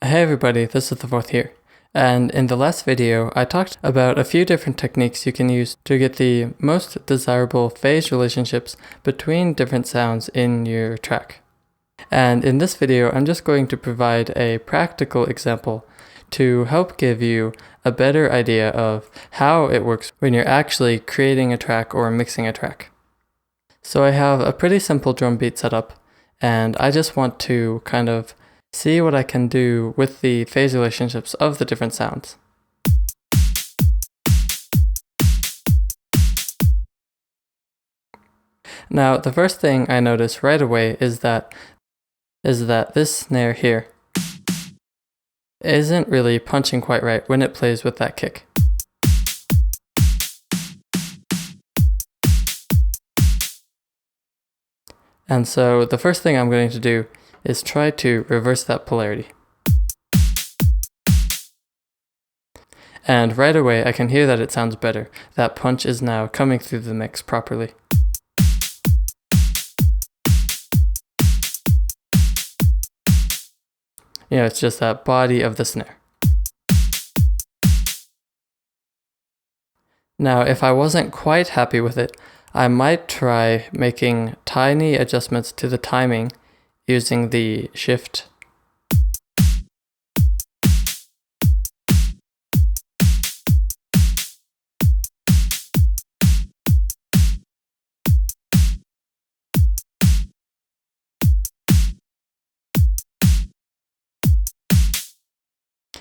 Hey everybody, this is the fourth here. And in the last video, I talked about a few different techniques you can use to get the most desirable phase relationships between different sounds in your track. And in this video, I'm just going to provide a practical example to help give you a better idea of how it works when you're actually creating a track or mixing a track. So I have a pretty simple drum beat set up, and I just want to kind of see what I can do with the phase relationships of the different sounds. Now, the first thing I notice right away is that this snare here isn't really punching quite right when it plays with that kick. And so the first thing I'm going to do is try to reverse that polarity. And right away I can hear that it sounds better. That punch is now coming through the mix properly. It's just that body of the snare. Now, if I wasn't quite happy with it, I might try making tiny adjustments to the timing using the shift.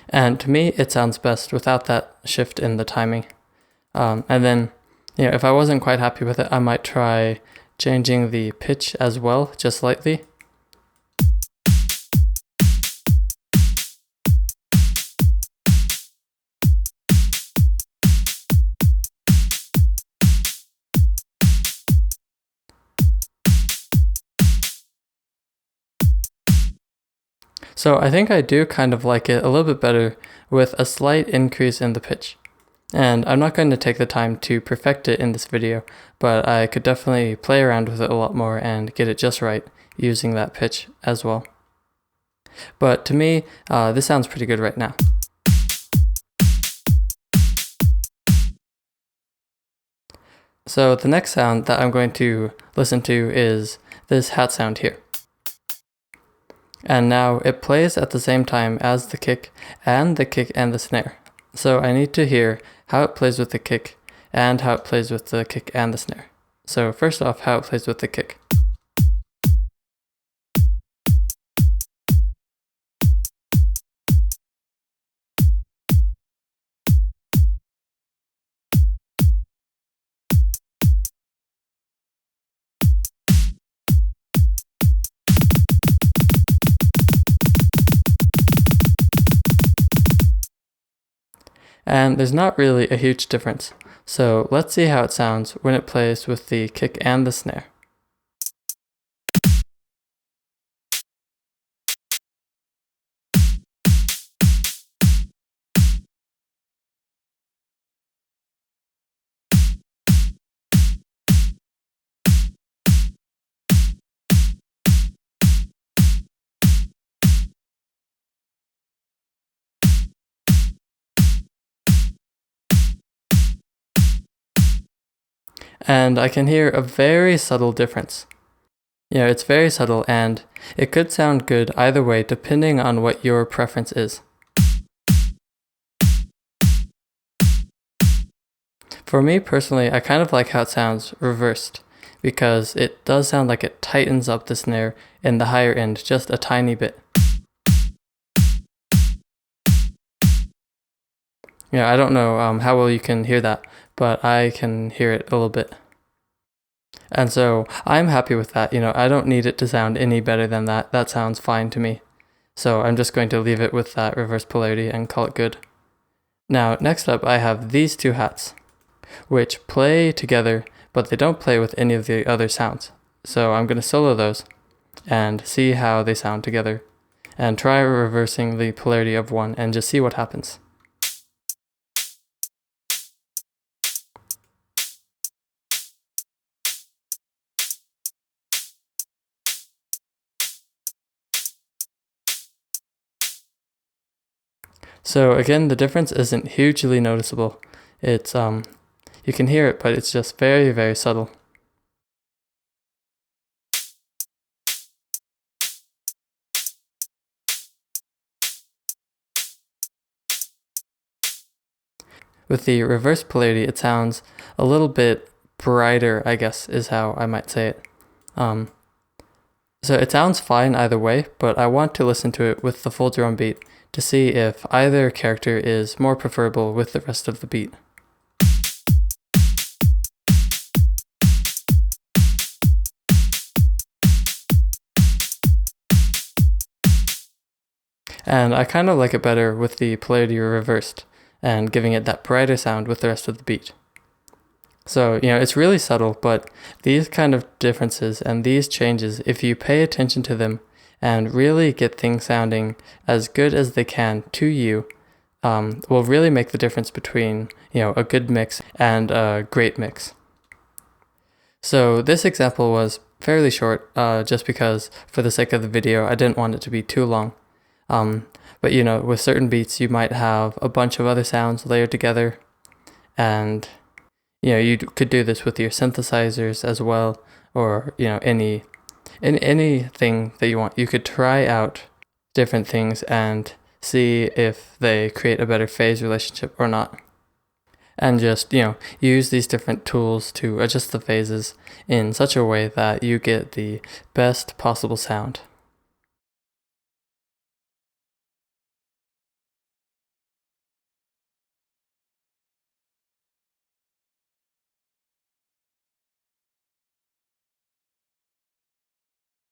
And to me, it sounds best without that shift in the timing. And then, if I wasn't quite happy with it, I might try changing the pitch as well, just slightly. So I think I do kind of like it a little bit better with a slight increase in the pitch. And I'm not going to take the time to perfect it in this video, but I could definitely play around with it a lot more and get it just right using that pitch as well. But to me, this sounds pretty good right now. So the next sound that I'm going to listen to is this hat sound here. And now it plays at the same time as the kick and the snare. So I need to hear how it plays with the kick and how it plays with the kick and the snare. So first off, how it plays with the kick. And there's not really a huge difference. So let's see how it sounds when it plays with the kick and the snare. And I can hear a very subtle difference. It's very subtle, and it could sound good either way depending on what your preference is. For me personally, I kind of like how it sounds reversed, because it does sound like it tightens up the snare in the higher end just a tiny bit. I don't know how well you can hear that, but I can hear it a little bit. And so I'm happy with that. I don't need it to sound any better than that. That sounds fine to me. So I'm just going to leave it with that reverse polarity and call it good. Now, next up, I have these two hats, which play together, but they don't play with any of the other sounds. So I'm going to solo those and see how they sound together, and try reversing the polarity of one and just see what happens. So again, the difference isn't hugely noticeable. It's you can hear it, but it's just very, very subtle. With the reverse polarity, it sounds a little bit brighter, I guess, is how I might say it. So it sounds fine either way, but I want to listen to it with the full drum beat to see if either character is more preferable with the rest of the beat. And I kind of like it better with the polarity reversed and giving it that brighter sound with the rest of the beat. So, it's really subtle, but these kind of differences and these changes, if you pay attention to them and really get things sounding as good as they can to you, will really make the difference between, a good mix and a great mix. So this example was fairly short, just because for the sake of the video, I didn't want it to be too long. But with certain beats, you might have a bunch of other sounds layered together, and you could do this with your synthesizers as well, or anything that you want. You could try out different things and see if they create a better phase relationship or not. And just, use these different tools to adjust the phases in such a way that you get the best possible sound.